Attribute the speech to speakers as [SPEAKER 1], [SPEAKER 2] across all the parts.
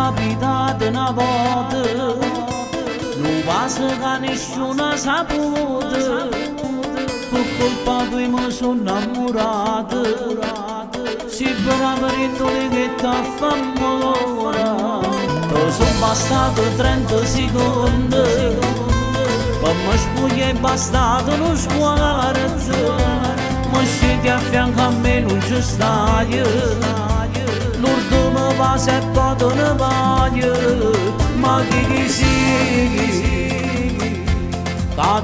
[SPEAKER 1] abitato una volta, non passa che nessuno ha saputo, per colpa tua mi sono innamorato, si brava rintoli che t'ha famosa, sono bastato 30 secondi, per me spuglia è bastato uno sguardo, mi scegli a fianco a me non ci stai, l'urto mi va se poco ne voglio, ma chi sei, che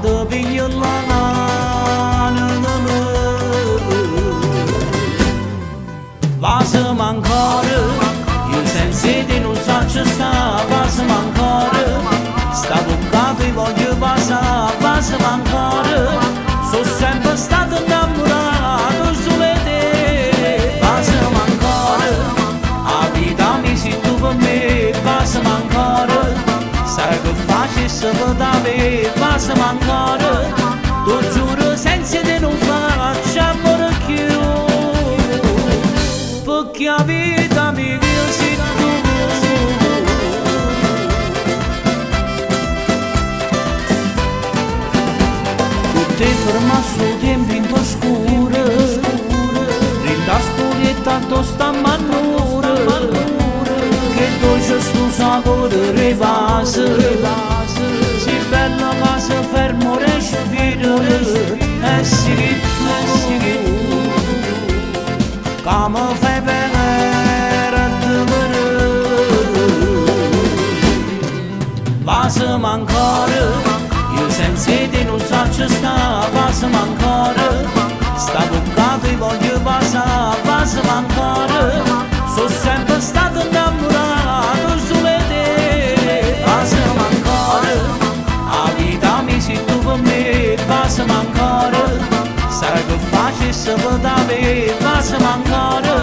[SPEAKER 1] ti piglio la mano da me, passami ancora, io senza te non so ci sta, passami ancora, sta bocca ti voglio passare, passami ancora, sono sempre stato innamorato solo di te, passami ancora, la vita mi sei tu per me, passami ancora, sai che facessi per te, passami ancora, tu giuro senza te non faccio amore più, perché la vita mi sei tu. Te ferma sul tempo in tua scura, rinda storietta tosta manura, che dolce sto sapore rivase, si bella casa fermo respiro, e sì che mi fai venire a te, passami ancora, io senza te non so ci sta, passami ancora, sta bocca ti voglio passare, passami ancora, sono sempre stato innamorato solo di te, passami ancora, la vita mi sei tu per me, passami ancora, sai che facessi per te, passami ancora,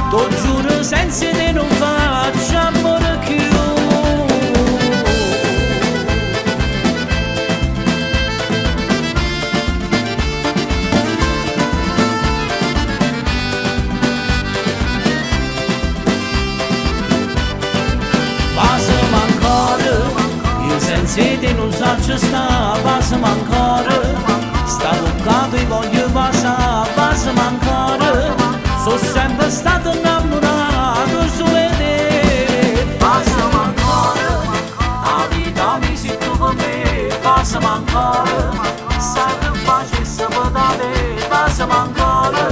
[SPEAKER 1] tu giuro senza te non faccio amore più. Senza te non so ci sta, passami ancora, sta bocca ti voglio passare, passami ancora, sono sempre stato innamorato solo di te, passami ancora, la vita mi sei tu per me, passami ancora, sai che facessi per te, passami ancora,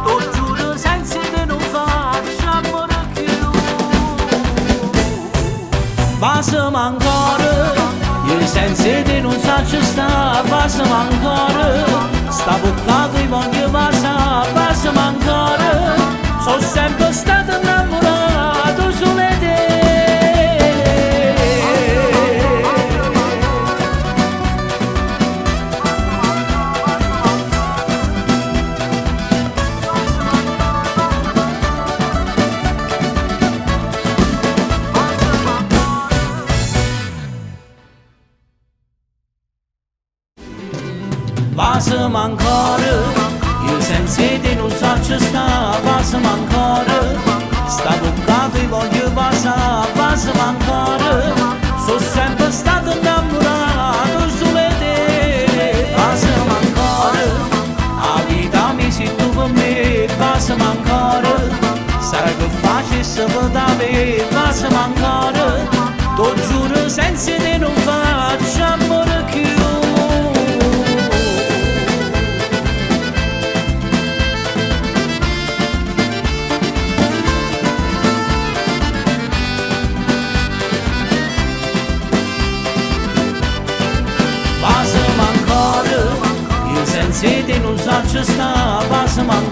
[SPEAKER 1] tu giuro senza te non faccio amore più, passami ancora, io senza te non so ci sta, passami ancora, sta bocca ti voglio passare, passami ancora, sono sempre stato innamorato solo di te. Passami ancora, io senza te non so ci sta, passami ancora, sta bocca ti voglio passare, passami ancora, sono sempre stato innamorato solo di te, passami ancora, la vita mi sei tu per me, passami ancora, sai che facessi per te, passami ancora, tu giuro senza te non faccio amore più. Senza te non so ci sta, passami ancora.